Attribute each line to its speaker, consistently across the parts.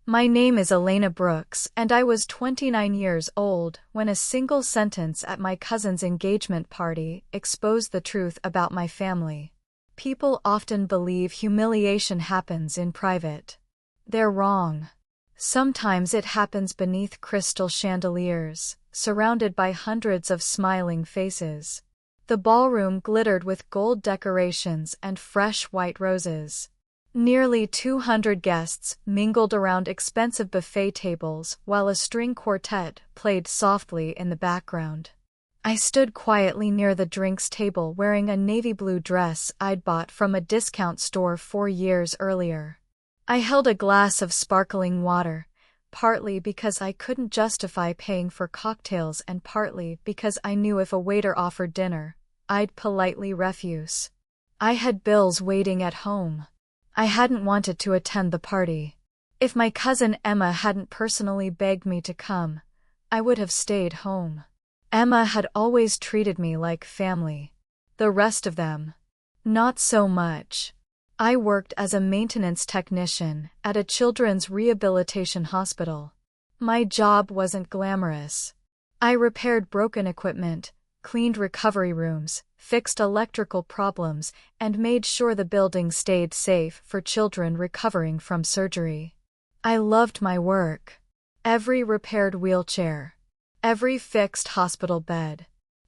Speaker 1: My name is Elena Brooks, and I was 29 years old when a single sentence at my cousin's engagement party exposed the truth about my family. People often believe humiliation happens in private. They're wrong. Sometimes it happens beneath crystal chandeliers, surrounded by hundreds of smiling faces. The ballroom glittered with gold decorations and fresh white roses. Nearly 200 guests mingled around expensive buffet tables while a string quartet played softly in the background. I stood quietly near the drinks table wearing a navy blue dress I'd bought from a discount store 4 years earlier. I held a glass of sparkling water, partly because I couldn't justify paying for cocktails and partly because I knew if a waiter offered dinner, I'd politely refuse. I had bills waiting at home. I hadn't wanted to attend the party. If my cousin Emma hadn't personally begged me to come, I would have stayed home. Emma had always treated me like family. The rest of them, not so much. I worked as a maintenance technician at a children's rehabilitation hospital. My job wasn't glamorous. I repaired broken equipment, cleaned recovery rooms, fixed electrical problems, and made sure the building stayed safe for children recovering from surgery. I loved my work. Every repaired wheelchair, every fixed hospital bed,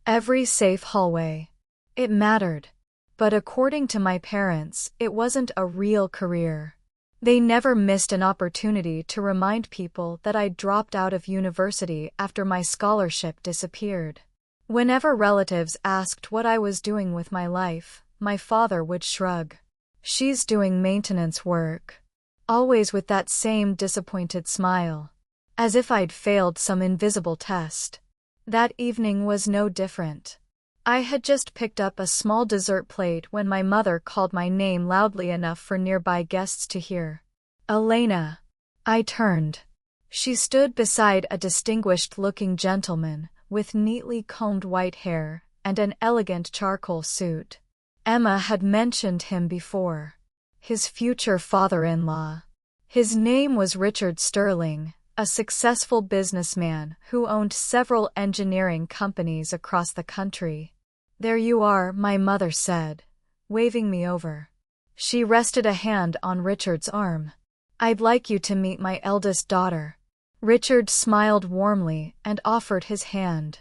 Speaker 1: every safe hallway. It mattered. But according to my parents, it wasn't a real career. They never missed an opportunity to remind people that I'd dropped out of university after my scholarship disappeared. Whenever relatives asked what I was doing with my life, my father would shrug. "She's doing maintenance work." Always with that same disappointed smile. As if I'd failed some invisible test. That evening was no different. I had just picked up a small dessert plate when my mother called my name loudly enough for nearby guests to hear. "Elena." I turned. She stood beside a distinguished-looking gentleman, with neatly combed white hair, and an elegant charcoal suit. Emma had mentioned him before. His future father-in-law. His name was Richard Sterling, a successful businessman who owned several engineering companies across the country. "There you are," my mother said, waving me over. She rested a hand on Richard's arm. "I'd like you to meet my eldest daughter." Richard smiled warmly and offered his hand.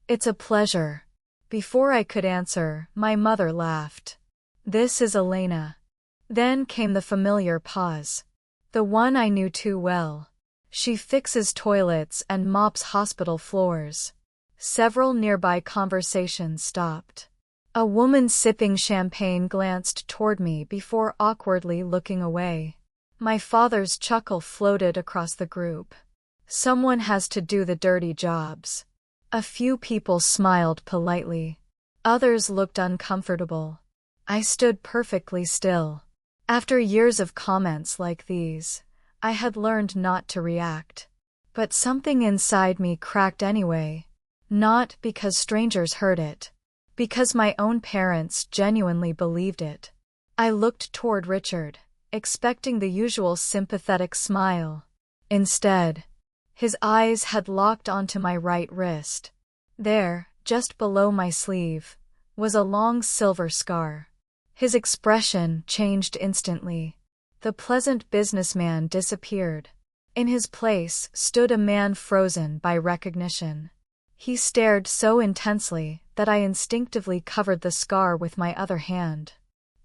Speaker 1: "It's a pleasure." Before I could answer, my mother laughed. "This is Elena." Then came the familiar pause. The one I knew too well. "She fixes toilets and mops hospital floors." Several nearby conversations stopped. A woman sipping champagne glanced toward me before awkwardly looking away. My father's chuckle floated across the group. "Someone has to do the dirty jobs." A few people smiled politely. Others looked uncomfortable. I stood perfectly still. After years of comments like these, I had learned not to react. But something inside me cracked anyway. Not because strangers heard it. Because my own parents genuinely believed it. I looked toward Richard, expecting the usual sympathetic smile. Instead, his eyes had locked onto my right wrist. There, just below my sleeve, was a long silver scar. His expression changed instantly. The pleasant businessman disappeared. In his place stood a man frozen by recognition. He stared so intensely that I instinctively covered the scar with my other hand.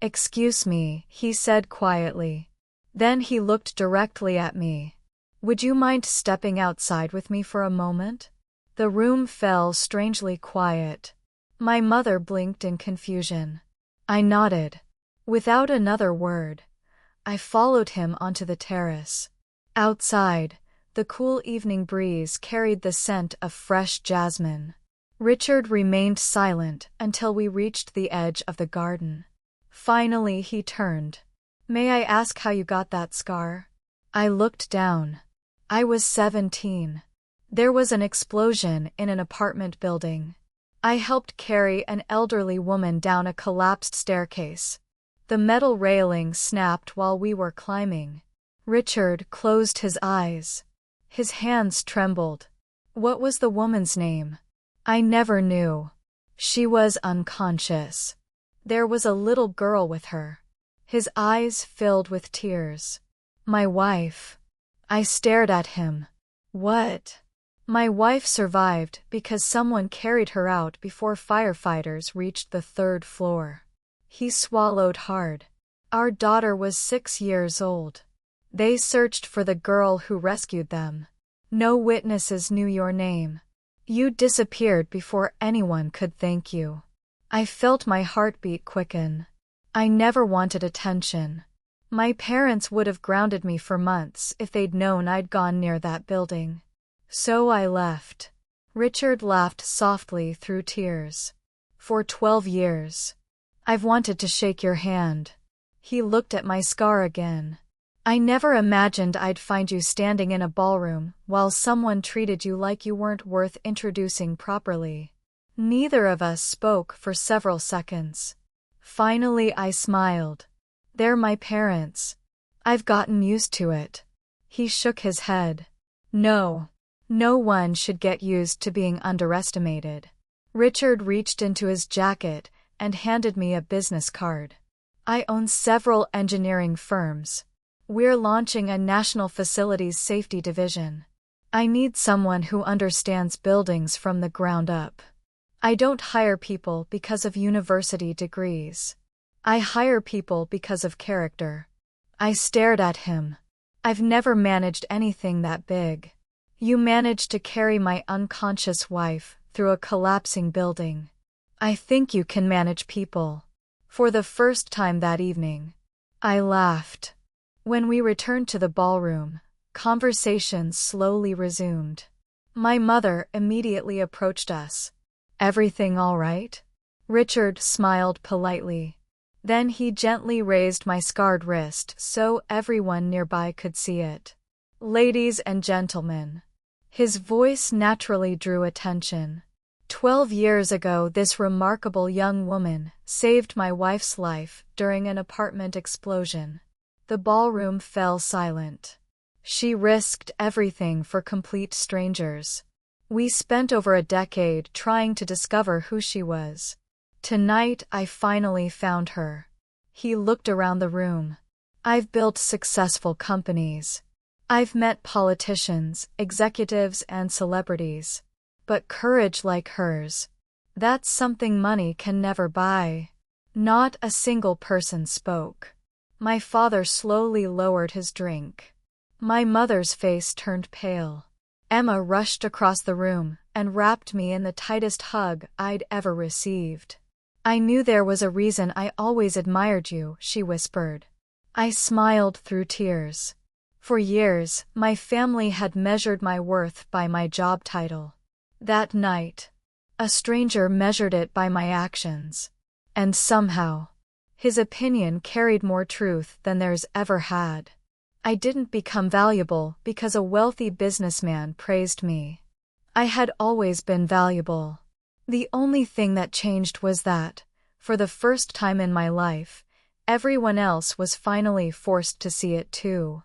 Speaker 1: "Excuse me," he said quietly. Then he looked directly at me. "Would you mind stepping outside with me for a moment?" The room fell strangely quiet. My mother blinked in confusion. I nodded. Without another word, I followed him onto the terrace. Outside, the cool evening breeze carried the scent of fresh jasmine. Richard remained silent until we reached the edge of the garden. Finally he turned. "May I ask how you got that scar?" I looked down. I was 17. There was an explosion in an apartment building. I helped carry an elderly woman down a collapsed staircase. The metal railing snapped while we were climbing. Richard closed his eyes. His hands trembled. What was the woman's name? I never knew. She was unconscious. There was a little girl with her. His eyes filled with tears. My wife. I stared at him. What? My wife survived because someone carried her out before firefighters reached the third floor. He swallowed hard. Our daughter was 6 years old. They searched for the girl who rescued them. No witnesses knew your name. You disappeared before anyone could thank you. I felt my heartbeat quicken. I never wanted attention. My parents would have grounded me for months if they'd known I'd gone near that building. So I left. Richard laughed softly through tears. For 12 years. I've wanted to shake your hand. He looked at my scar again. I never imagined I'd find you standing in a ballroom while someone treated you like you weren't worth introducing properly. Neither of us spoke for several seconds. Finally I smiled. They're my parents. I've gotten used to it. He shook his head. No. No one should get used to being underestimated. Richard reached into his jacket and handed me a business card. I own several engineering firms. We're launching a national facilities safety division. I need someone who understands buildings from the ground up. I don't hire people because of university degrees. I hire people because of character. I stared at him. I've never managed anything that big. You managed to carry my unconscious wife through a collapsing building. I think you can manage people. For the first time that evening, I laughed. When we returned to the ballroom, conversation slowly resumed. My mother immediately approached us. Everything all right? Richard smiled politely. Then he gently raised my scarred wrist so everyone nearby could see it. Ladies and gentlemen. His voice naturally drew attention. 12 years ago, this remarkable young woman saved my wife's life during an apartment explosion. The ballroom fell silent. She risked everything for complete strangers. We spent over a decade trying to discover who she was. Tonight I finally found her. He looked around the room. I've built successful companies. I've met politicians, executives, and celebrities. But courage like hers, that's something money can never buy. Not a single person spoke. My father slowly lowered his drink. My mother's face turned pale. Emma rushed across the room and wrapped me in the tightest hug I'd ever received. I knew there was a reason I always admired you, she whispered. I smiled through tears. For years, my family had measured my worth by my job title. That night, a stranger measured it by my actions. And somehow, his opinion carried more truth than theirs ever had. I didn't become valuable because a wealthy businessman praised me. I had always been valuable. The only thing that changed was that, for the first time in my life, everyone else was finally forced to see it too.